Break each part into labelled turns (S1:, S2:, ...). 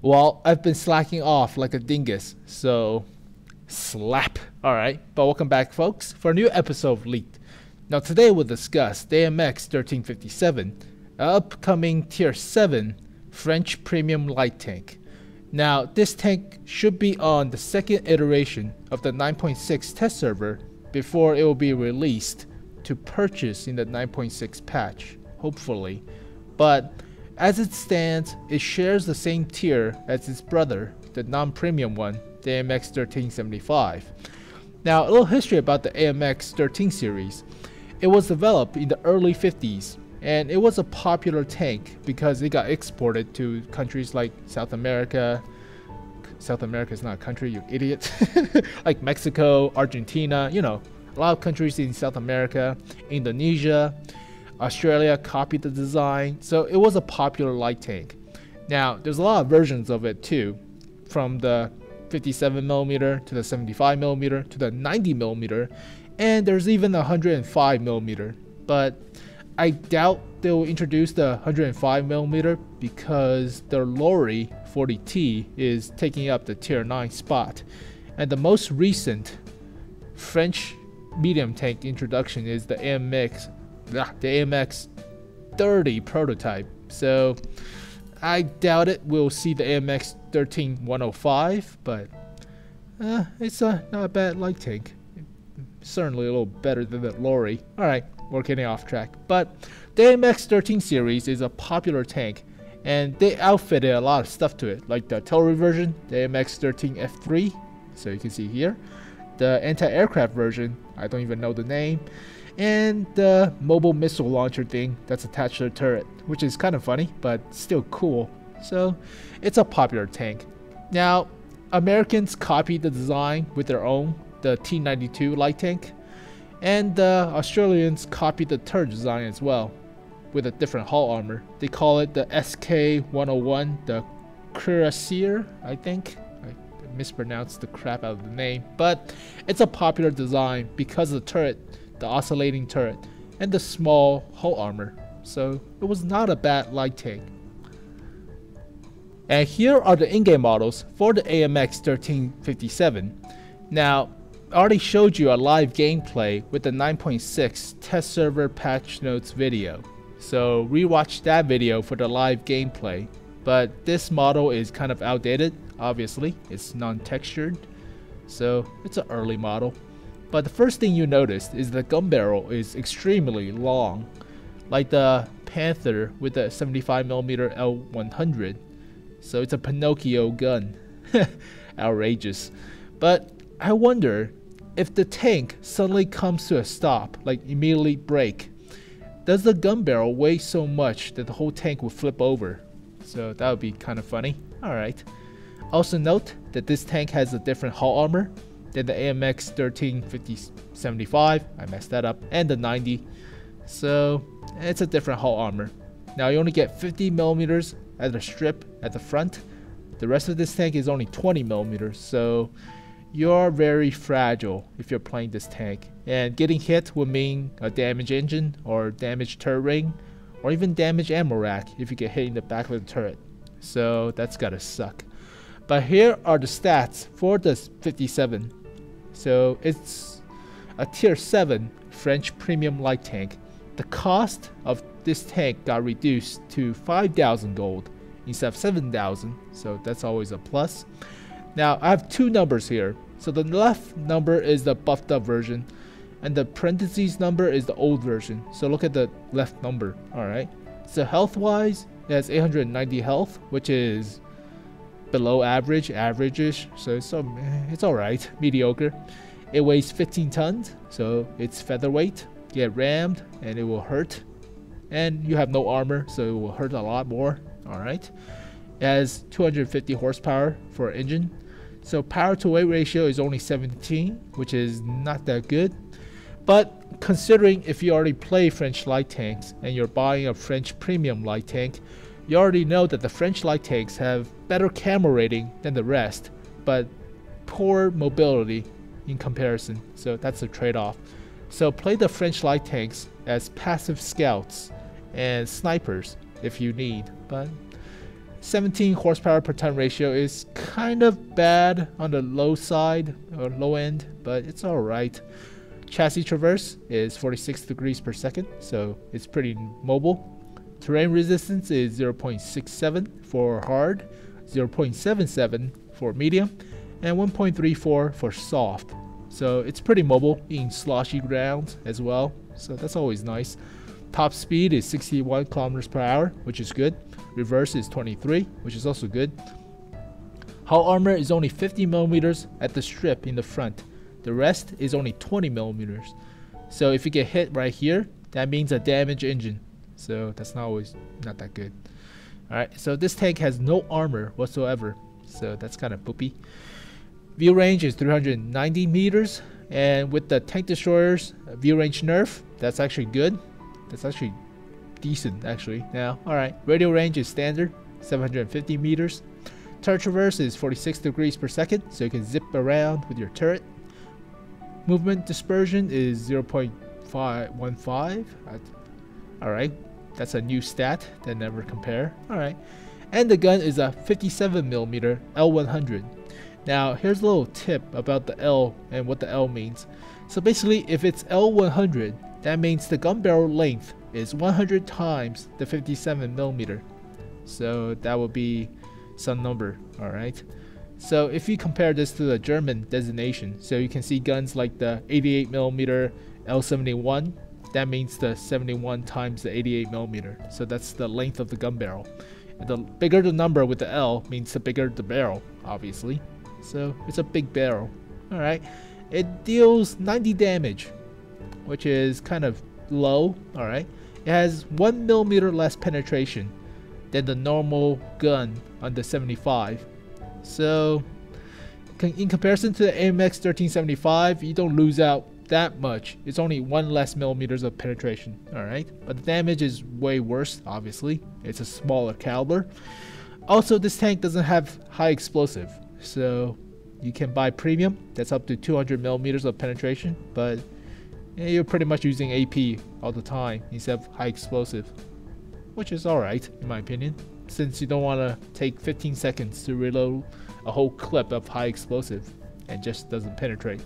S1: Well, I've been slacking off like a dingus, so slap. Alright, but welcome back, folks, for a new episode of Leaked. Now, today we'll discuss the AMX-1357, an upcoming Tier 7 French premium light tank. Now, this tank should be on the second iteration of the 9.6 test server before it will be released to purchase in the 9.6 patch, hopefully. But as it stands, it shares the same tier as its brother, the non-premium one, the AMX-1375. Now, a little history about the AMX-13 series. It was developed in the early 50s, and it was a popular tank because it got exported to countries like South America. South America is not a country, you idiot. Like Mexico, Argentina, you know, a lot of countries in South America, Indonesia. Australia copied the design, so it was a popular light tank. Now, there's a lot of versions of it too, from the 57mm to the 75mm to the 90mm, and there's even a 105mm. But I doubt they will introduce the 105mm because their lorry 40T is taking up the tier 9 spot, and the most recent French medium tank introduction is the AMX-13 prototype, so I doubt it we'll see the AMX-13-105, but it's not a bad light tank. Certainly a little better than the lorry. Alright, we're getting off track. But the AMX-13 series is a popular tank, and they outfitted a lot of stuff to it, like the artillery version, the AMX-13F3, so you can see here, the anti-aircraft version, I don't even know the name, and the mobile missile launcher thing that's attached to the turret, which is kind of funny, but still cool. So it's a popular tank. Now, Americans copied the design with their own, the T92 light tank, and the Australians copied the turret design as well, with a different hull armor. They call it the SK-101, the Kürassier, I think. I mispronounced the crap out of the name, but it's a popular design because of the turret, the oscillating turret, and the small hull armor. So it was not a bad light tank. And here are the in-game models for the AMX-1357. Now, I already showed you a live gameplay with the 9.6 test server patch notes video, so rewatch that video for the live gameplay. But this model is kind of outdated, obviously, it's non-textured, so it's an early model. But the first thing you notice is the gun barrel is extremely long, like the Panther with the 75mm L100. So it's a Pinocchio gun. Outrageous. But I wonder if the tank suddenly comes to a stop, like immediately brake, does the gun barrel weigh so much that the whole tank will flip over? So that would be kind of funny. Alright. Also note that this tank has a different hull armor than the AMX-1375, I messed that up, and the 90. So it's a different hull armor. Now you only get 50mm at the strip at the front. The rest of this tank is only 20mm, so you're very fragile if you're playing this tank. And getting hit will mean a damaged engine, or damaged turret ring, or even damaged ammo rack if you get hit in the back of the turret. So that's gotta suck. But here are the stats for this 57. So it's a tier 7 French premium light tank. The cost of this tank got reduced to 5,000 gold instead of 7,000, so that's always a plus. Now I have two numbers here. So the left number is the buffed up version, and the parentheses number is the old version. So look at the left number. Alright. So health wise, it has 890 health, which is below average, average-ish, so it's alright, mediocre. It weighs 15 tons, so it's featherweight. Get rammed and it will hurt, and you have no armor, so it will hurt a lot more. Alright. It has 250 horsepower for an engine, so power to weight ratio is only 17, which is not that good. But considering if you already play French light tanks and you're buying a French premium light tank, you already know that the French light tanks have better camera rating than the rest, but poor mobility in comparison, so that's a trade-off. So play the French light tanks as passive scouts and snipers if you need, but 17 horsepower per ton ratio is kind of bad on the low side or low end, but it's alright. Chassis traverse is 46 degrees per second, so it's pretty mobile. Terrain resistance is 0.67 for hard, 0.77 for medium, and 1.34 for soft. So it's pretty mobile in sloshy ground as well, so that's always nice. Top speed is 61 kilometers per hour, which is good. Reverse is 23, which is also good. Hull armor is only 50 millimeters at the strip in the front. The rest is only 20 millimeters. So if you get hit right here, that means a damaged engine. So that's not that good. Alright, so this tank has no armor whatsoever. So that's kind of poopy. View range is 390 meters. And with the tank destroyers view range nerf, that's actually good. That's actually decent actually now. Alright, radial range is standard, 750 meters. Turret traverse is 46 degrees per second, so you can zip around with your turret. Movement dispersion is 0.515. Alright, that's a new stat that never compare. Alright, and the gun is a 57mm L100. Now here's a little tip about the L and what the L means. So basically, if it's L100, that means the gun barrel length is 100 times the 57mm. So that would be some number, alright? So if you compare this to the German designation, so you can see guns like the 88mm L71, that means the 71 times the 88mm. So that's the length of the gun barrel. And the bigger the number with the L means the bigger the barrel, obviously. So it's a big barrel. Alright, it deals 90 damage, which is kind of low. Alright, it has 1mm less penetration than the normal gun on the 75. So in comparison to the AMX-1375, you don't lose out that much. It's only 1 less millimeters of penetration. Alright, but the damage is way worse, obviously. It's a smaller caliber. Also, this tank doesn't have high explosive, so you can buy premium that's up to 200 millimeters of penetration, but you're pretty much using AP all the time instead of high explosive, which is alright in my opinion, since you don't want to take 15 seconds to reload a whole clip of high explosive and just doesn't penetrate.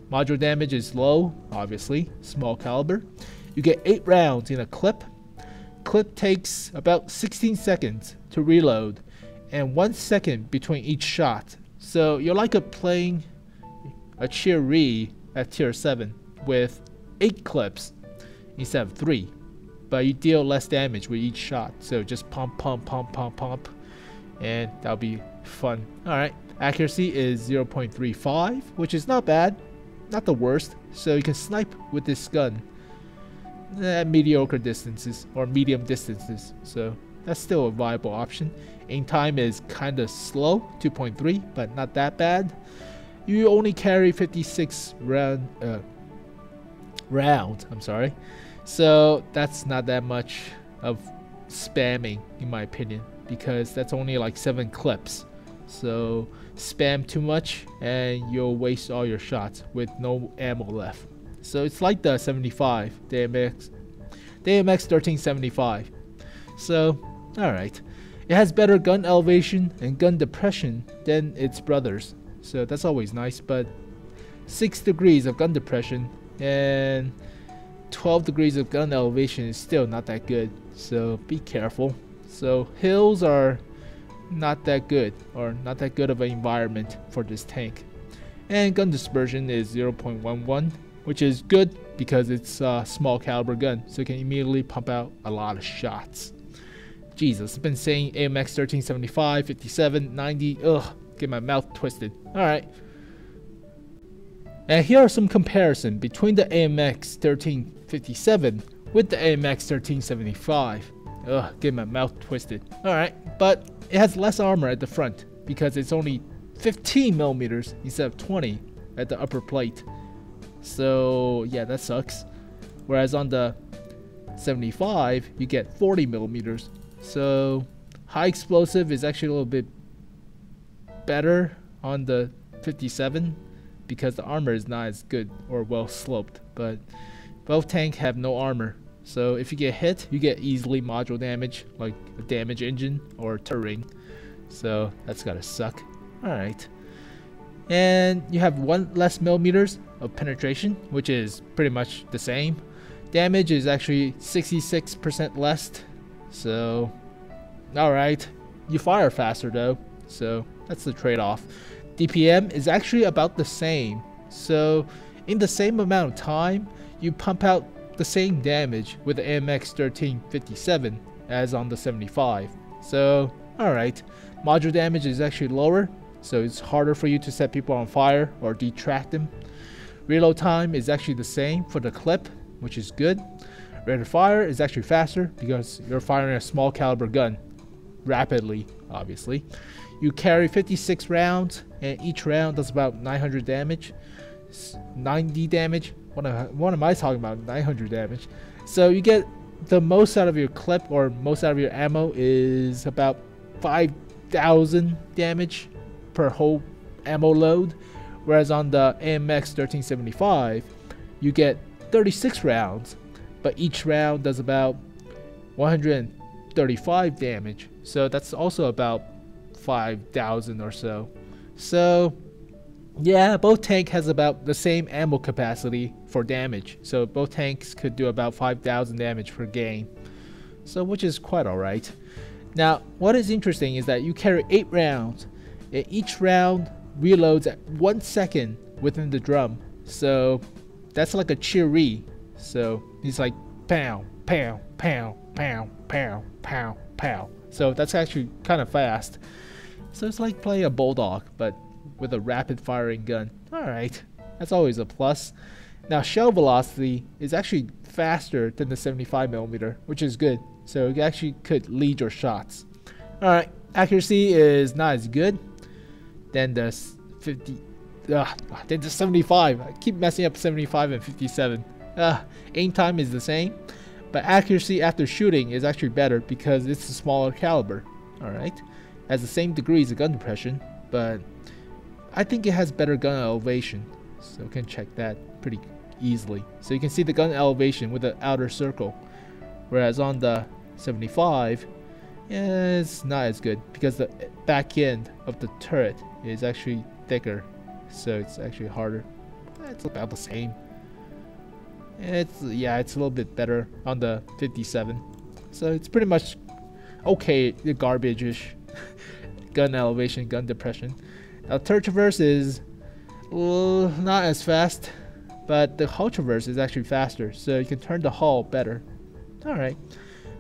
S1: Module damage is low, obviously, small caliber. You get 8 rounds in a clip. Clip takes about 16 seconds to reload and 1 second between each shot. So you're like playing a Char at tier 7 with 8 clips instead of 3. But you deal less damage with each shot. So just pump, pump, pump, pump, pump. And that'll be fun. Alright, accuracy is 0.35, which is not bad. Not the worst. So you can snipe with this gun at mediocre distances or medium distances. So that's still a viable option. Aim time is kind of slow, 2.3, but not that bad. You only carry 56 rounds, I'm sorry. So that's not that much of spamming in my opinion, because that's only like 7 clips. So spam too much and you'll waste all your shots with no ammo left. So it's like the 75, the AMX-1375. So alright, it has better gun elevation and gun depression than its brothers, so that's always nice. But 6 degrees of gun depression and 12 degrees of gun elevation is still not that good, so be careful. So hills are not that good, or not that good of an environment for this tank. And gun dispersion is 0.11, which is good because it's a small caliber gun, so it can immediately pump out a lot of shots. Jesus, I've been saying AMX 1375, 57, 90, ugh, get my mouth twisted. Alright. And here are some comparison between the AMX 1357 with the AMX 1375. Ugh, get my mouth twisted. Alright, but it has less armor at the front because it's only 15 millimeters instead of 20 at the upper plate. So yeah, that sucks. Whereas on the 75, you get 40 millimeters. So high explosive is actually a little bit better on the 57 because the armor is not as good or well sloped. But both tanks have no armor, So if you get hit, you get easily module damage, like a damage engine or turret. So that's gotta suck. Alright. And you have 1 less millimeters of penetration, which is pretty much the same. Damage is actually 66% less. So, alright. You fire faster though, so that's the trade-off. DPM is actually about the same. So, in the same amount of time, you pump out the same damage with the AMX-13 57 as on the 75. So, alright. Module damage is actually lower, so it's harder for you to set people on fire or detract them. Reload time is actually the same for the clip, which is good. Rate of fire is actually faster because you're firing a small caliber gun rapidly, obviously. You carry 56 rounds, and each round does about 900 damage. 90 damage? What am I talking about? 900 damage. So you get the most out of your clip, or most out of your ammo, is about 5,000 damage per whole ammo load. Whereas on the AMX-1375, you get 36 rounds, but each round does about 135 damage. So that's also about 5,000 or so. So yeah, both tank has about the same ammo capacity for damage. So both tanks could do about 5,000 damage per game. So which is quite alright. Now what is interesting is that you carry 8 rounds, and each round reloads at 1 second within the drum. So that's like a cheery. So he's like pow, pow, pow, pow, pow, pow, pow. So that's actually kind of fast. So it's like playing a bulldog, but with a rapid firing gun. Alright, that's always a plus. Now shell velocity is actually faster than the 75mm, which is good. So it actually could lead your shots. Alright, accuracy is not as good. Then the 75. I keep messing up 75 and 57. Aim time is the same, but accuracy after shooting is actually better because it's a smaller caliber. Alright, has the same degrees of gun depression, but I think it has better gun elevation, so you can check that pretty easily. So you can see the gun elevation with the outer circle, whereas on the 75, it's not as good because the back end of the turret is actually thicker, so it's actually harder. It's about the same. It's a little bit better on the 57, so it's pretty much okay, the garbage-ish gun elevation, gun depression. Now turret traverse is not as fast, but the hull traverse is actually faster, so you can turn the hull better. Alright,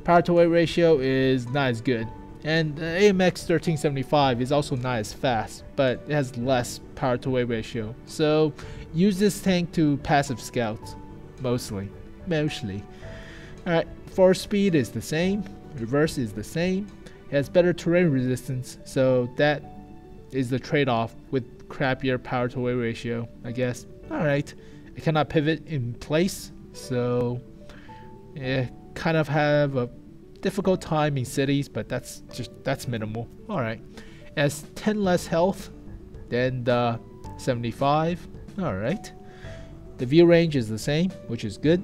S1: power to weight ratio is not as good, and the AMX-1375 is also not as fast, but it has less power to weight ratio. So use this tank to passive scout, mostly. Alright, forward speed is the same, reverse is the same. It has better terrain resistance, so that is the trade-off with crappier power to weight ratio, I guess. Alright, it cannot pivot in place, so it kind of have a difficult time in cities, but that's minimal. Alright, it has 10 less health than the 75. Alright, the view range is the same, which is good,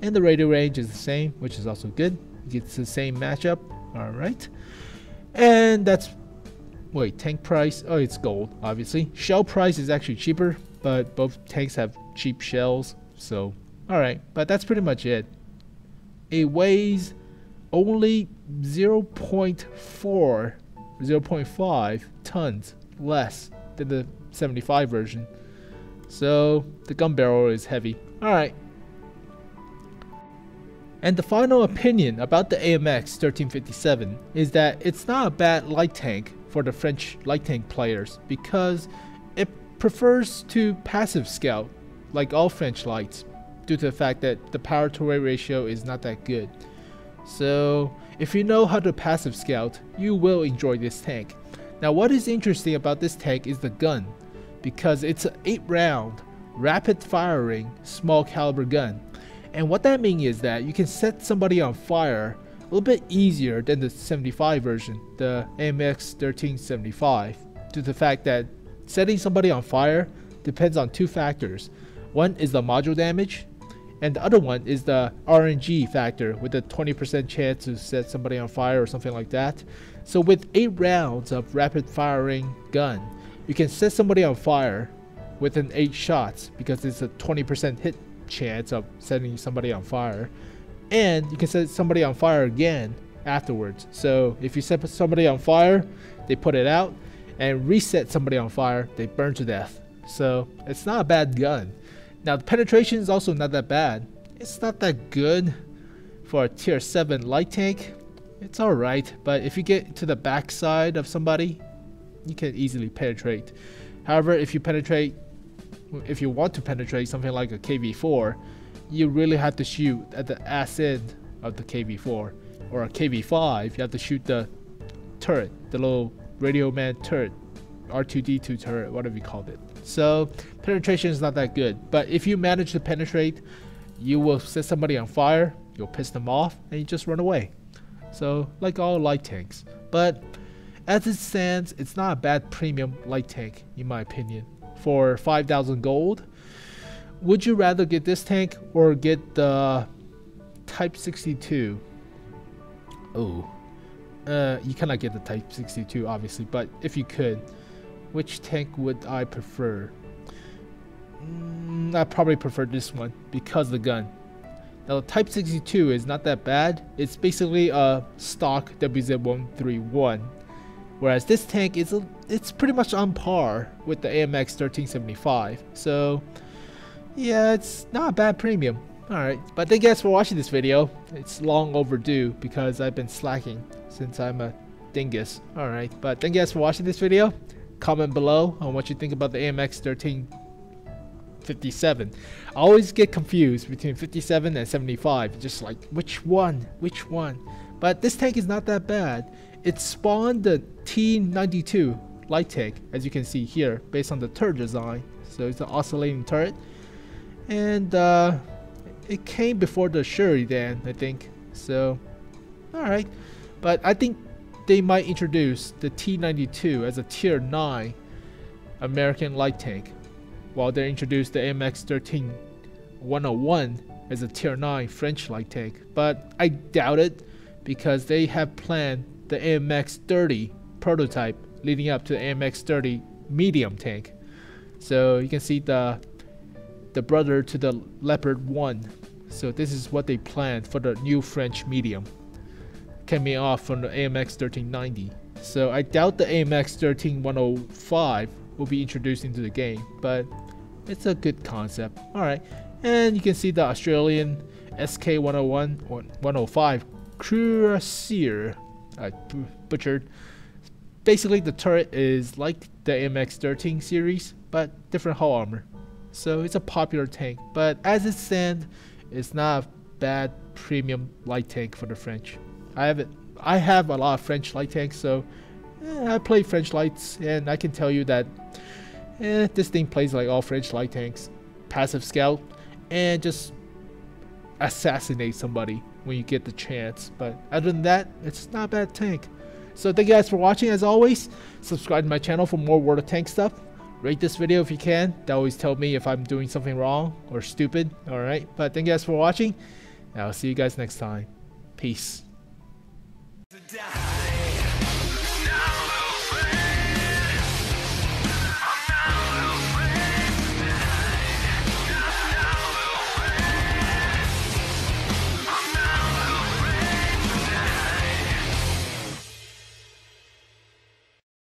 S1: and the radio range is the same, which is also good. It gets the same matchup. Alright, and that's tank price. Oh, it's gold, obviously. Shell price is actually cheaper, but both tanks have cheap shells. So, alright, but that's pretty much it. It weighs only 0.5 tons less than the 75 version. So, the gun barrel is heavy. Alright. And the final opinion about the AMX-1357 is that it's not a bad light tank for the French light tank players because it prefers to passive scout like all French lights due to the fact that the power to weight ratio is not that good. So if you know how to passive scout, you will enjoy this tank. Now what is interesting about this tank is the gun, because it's an 8-round rapid firing small caliber gun. And what that means is that you can set somebody on fire a little bit easier than the 75 version, the AMX-1375, due to the fact that setting somebody on fire depends on 2 factors. One is the module damage, And the other one is the RNG factor with a 20% chance to set somebody on fire or something like that. So with 8 rounds of rapid firing gun, you can set somebody on fire within 8 shots because it's a 20% hit chance of setting somebody on fire. And you can set somebody on fire again afterwards. So if you set somebody on fire, they put it out, and reset somebody on fire, they burn to death. So it's not a bad gun. Now the penetration is also not that bad. It's not that good for a tier 7 light tank. It's alright, but if you get to the backside of somebody, you can easily penetrate. However, if you want to penetrate something like a KV4, you really have to shoot at the ass end of the KV4. Or a KV5, you have to shoot the turret, the little radio man turret, R2D2 turret, whatever you called it. So penetration is not that good, but if you manage to penetrate, you will set somebody on fire, you'll piss them off, and you just run away. So like all light tanks. But as it stands, it's not a bad premium light tank in my opinion. For 5,000 gold, would you rather get this tank or get the Type 62? Oh, you cannot get the Type 62 obviously, but if you could, which tank would I prefer? I probably prefer this one because of the gun. Now the Type 62 is not that bad. It's basically a stock WZ-131, whereas this tank is it's pretty much on par with the AMX-1375. So yeah, it's not a bad premium. Alright, but thank you guys for watching this video. It's long overdue because I've been slacking since I'm a dingus. Alright, but thank you guys for watching this video. Comment below on what you think about the AMX-1357. I always get confused between 57 and 75. Just like, which one? Which one? But this tank is not that bad. It spawned the T92 light tank, as you can see here, based on the turret design. So it's an oscillating turret. And it came before the Shuridan, I think. So, alright. But I think they might introduce the T92 as a tier 9 American light tank, while they introduced the AMX-13 as a tier 9 French light tank. But I doubt it because they have planned the AMX-30 prototype leading up to the AMX-30 medium tank. So you can see the brother to the Leopard 1. So this is what they planned for the new French medium, coming off from the AMX-1390. So I doubt the AMX-13 will be introduced into the game, but it's a good concept. Alright, and you can see the Australian SK-105 Kürassier. I butchered. Basically the turret is like the AMX-13 series, but different hull armor. So it's a popular tank, but as it stands, it's not a bad premium light tank for the French. I have a lot of French light tanks, so I play French lights, and I can tell you that this thing plays like all French light tanks. Passive scout, and just assassinate somebody when you get the chance. But other than that, it's not a bad tank. So thank you guys for watching. As always, subscribe to my channel for more World of Tanks stuff. Rate this video if you can. That always tells me if I'm doing something wrong or stupid. Alright, but thank you guys for watching, and I'll see you guys next time. Peace.